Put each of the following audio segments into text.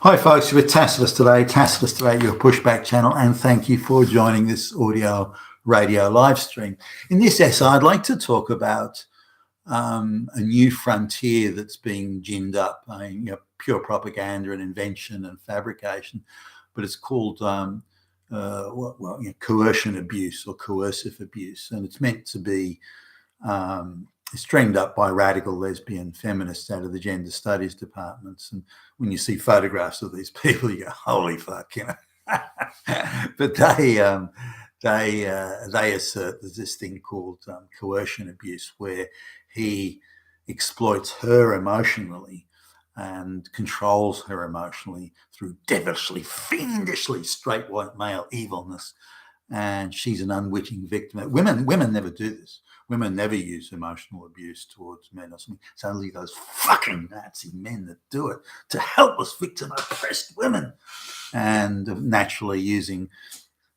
Hi folks, we're Tacitus Today, your pushback channel, and thank you for joining this audio radio live stream. In this essay, I'd like to talk about a new frontier that's being ginned up by pure propaganda and invention and fabrication, but it's called coercion abuse or coercive abuse, and it's meant to be it's dreamed up by radical lesbian feminists out of the gender studies departments. And when you see photographs of these people, you go, "Holy fuck!" But they assert there's this thing called coercion abuse, where he exploits her emotionally and controls her emotionally through devilishly, fiendishly straight white male evilness. And she's an unwitting victim. Women never do this. Women never use emotional abuse towards men or something. It's only those fucking Nazi men that do it to helpless victim oppressed women. And naturally, using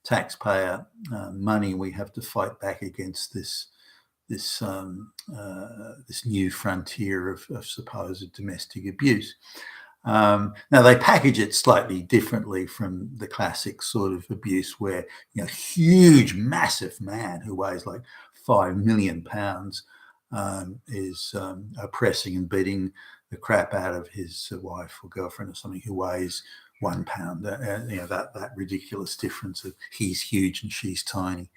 taxpayer money, we have to fight back against this new frontier of supposed domestic abuse. Now they package it slightly differently from the classic sort of abuse where huge, massive man who weighs like 5 million pounds is oppressing and beating the crap out of his wife or girlfriend or something who weighs 1 pound. That ridiculous difference of he's huge and she's tiny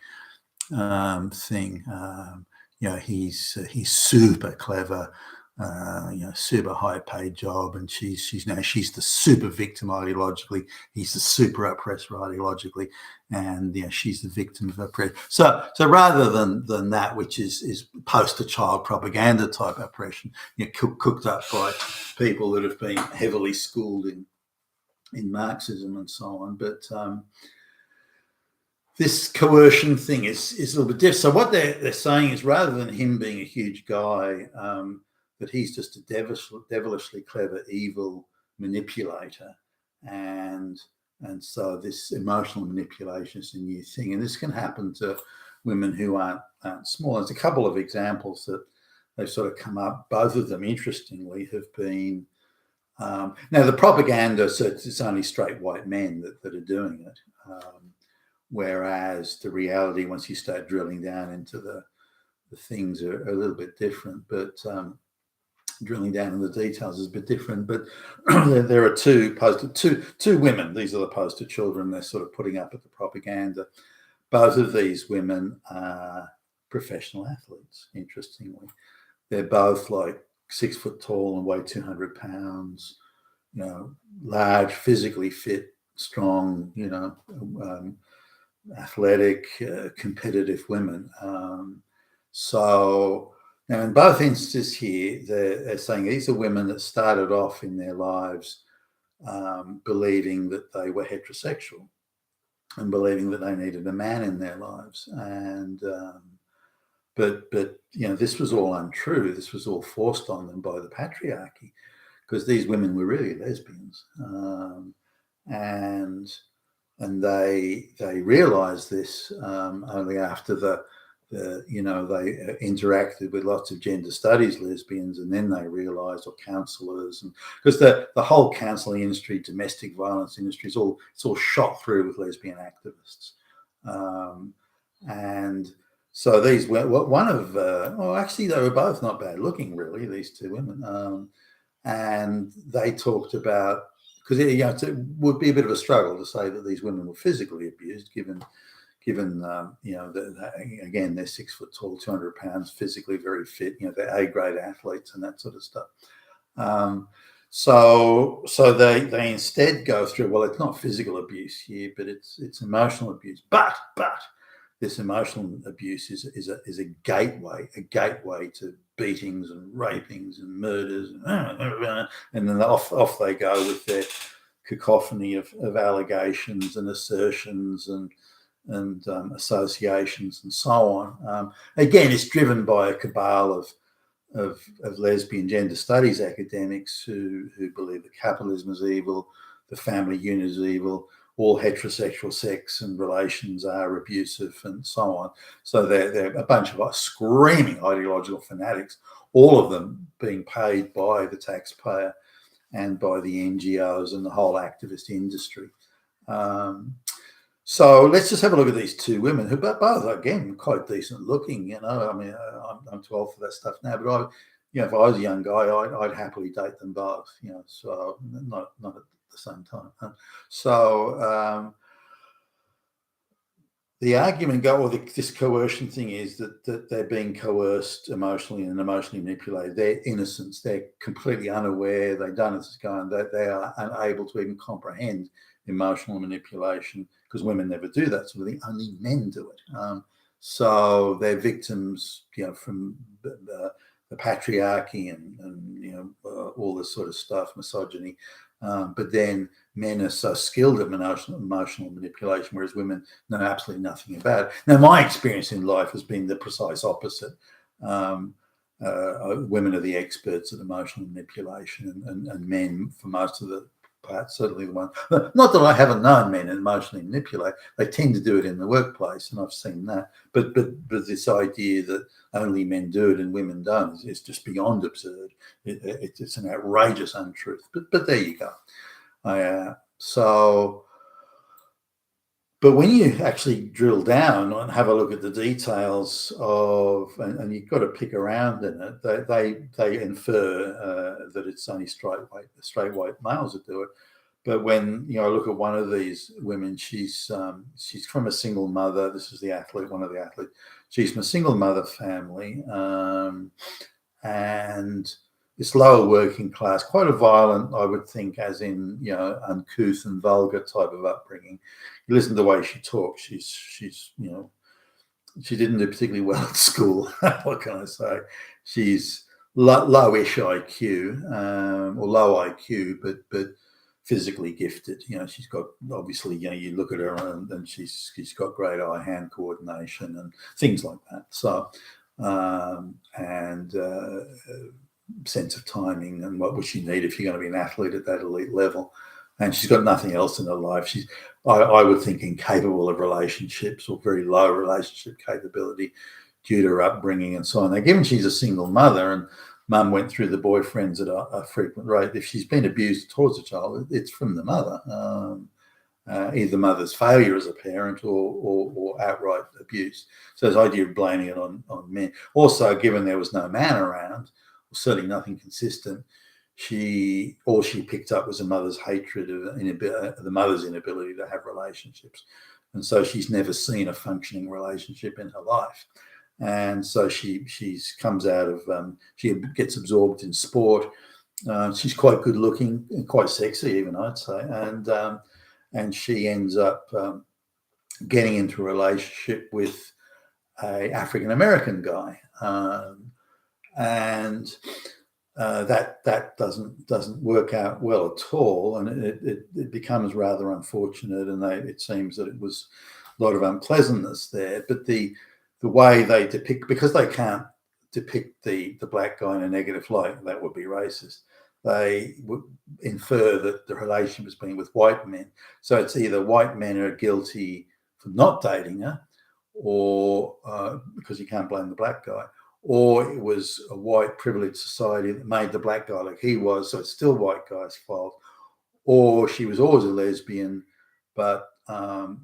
thing. He's super clever. Super high paid job, and she's the super victim ideologically. He's the super oppressor ideologically, and she's the victim of oppression. So rather than that, which is poster child propaganda type oppression, cooked up by people that have been heavily schooled in Marxism and so on, but this coercion thing is a little bit different. So what they're saying is, rather than him being a huge guy, that he's just a devilishly clever, evil manipulator, and so this emotional manipulation is a new thing, and this can happen to women who aren't small. There's a couple of examples that they've sort of come up. Both of them, interestingly, have been now the propaganda says it's only straight white men that are doing it, whereas the reality, once you start drilling down into the things, are a little bit different. But drilling down in the details is a bit different. But there are two women. These are the poster children they're sort of putting up at the propaganda. Both of these women are professional athletes, interestingly. They're both like 6 foot tall and weigh 200 pounds, large, physically fit, strong, athletic, competitive women. So now in both instances here, they're saying these are women that started off in their lives believing that they were heterosexual and believing that they needed a man in their lives. And but this was all untrue. This was all forced on them by the patriarchy, because these women were really lesbians, and they realized this only after they interacted with lots of gender studies lesbians, and then they realized, or counselors, and because the whole counseling industry, domestic violence industry, it's all shot through with lesbian activists, and so these were actually they were both not bad looking, really, these two women, and they talked about, because it would be a bit of a struggle to say that these women were physically abused, given again, they're 6 foot tall, 200 pounds, physically very fit, they're A-grade athletes and that sort of stuff. So they instead go through, well, it's not physical abuse here, but it's emotional abuse. But this emotional abuse is a gateway to beatings and rapings and murders, and then off they go with their cacophony of allegations and assertions and associations and so on. Again, it's driven by a cabal of lesbian gender studies academics who believe that capitalism is evil, the family unit is evil, all heterosexual sex and relations are abusive, and so on. So they're a bunch of screaming ideological fanatics, all of them being paid by the taxpayer and by the NGOs and the whole activist industry. So let's just have a look at these two women who both, again, quite decent looking. I mean, I'm too old for that stuff now, but if I was a young guy, I'd happily date them both. So not at the same time. So the argument this coercion thing is that they're being coerced emotionally and emotionally manipulated. They're innocents. They're completely unaware. They don't know what's going on. They are unable to even comprehend emotional manipulation, because women never do that sort of thing. Only men do it. So they're victims, from the patriarchy and all this sort of stuff, misogyny. But then men are so skilled at emotional manipulation, whereas women know absolutely nothing about it. Now, my experience in life has been the precise opposite. Women are the experts at emotional manipulation, and men, for most of the part, certainly the one. Not that I haven't known men emotionally manipulate; they tend to do it in the workplace, and I've seen that. But this idea that only men do it and women don't is just beyond absurd. It's an outrageous untruth. But there you go. But when you actually drill down and have a look at the details of, and you've got to pick around in it, they infer that it's only straight white males that do it. But when I look at one of these women, she's from a single mother. This is the athlete, one of the athletes. She's from a single mother family, and it's lower working class, quite a violent, I would think, as in uncouth and vulgar type of upbringing. You listen to the way she talks. She's she didn't do particularly well at school. What can I say? She's lowish IQ, or low IQ, but physically gifted. She's got, obviously, you look at her and she's got great eye-hand coordination and things like that. So sense of timing, and what would she need if you're going to be an athlete at that elite level? And she's got nothing else in her life. She's, I would think, incapable of relationships, or very low relationship capability due to her upbringing and so on. Now, given she's a single mother and mum went through the boyfriends at a frequent rate, if she's been abused towards a child, it's from the mother. Either mother's failure as a parent or outright abuse. So this idea of blaming it on men. Also, given there was no man around, or certainly nothing consistent, all she picked up was a mother's hatred of the mother's inability to have relationships. And so she's never seen a functioning relationship in her life. And so she comes out of, she gets absorbed in sport. She's quite good looking and quite sexy even, I'd say. And she ends up getting into a relationship with a African-American guy. That doesn't work out well at all, and it becomes rather unfortunate. And it seems that it was a lot of unpleasantness there. But the way they depict, because they can't depict the black guy in a negative light, that would be racist. They would infer that the relationship has been with white men. So it's either white men are guilty for not dating her, or because you can't blame the black guy, or it was a white privileged society that made the black guy like he was, so it's still white guy's fault, or she was always a lesbian, but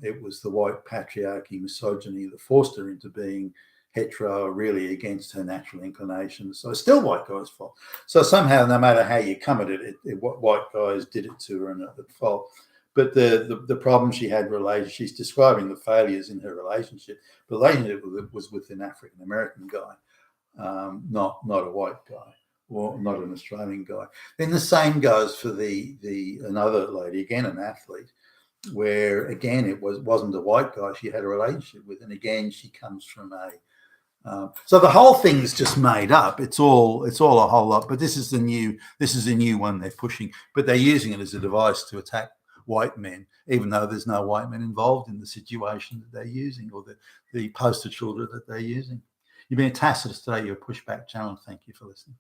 it was the white patriarchy, misogyny that forced her into being hetero, really against her natural inclinations. So it's still white guy's fault. So somehow, no matter how you come at it, white guys did it to her and at fault. But the problem she had she's describing the failures in her relationship. The relationship was with an African-American guy, not a white guy, or not an Australian guy. Then the same goes for another lady, again an athlete, where again it wasn't a white guy she had a relationship with, and again she comes from so the whole thing's just made up. It's all a whole lot. But this is a new one they're pushing, but they're using it as a device to attack white men, even though there's no white men involved in the situation that they're using, or the poster children that they're using. You've been a Tacitus today. You're a Pushback channel. Thank you for listening.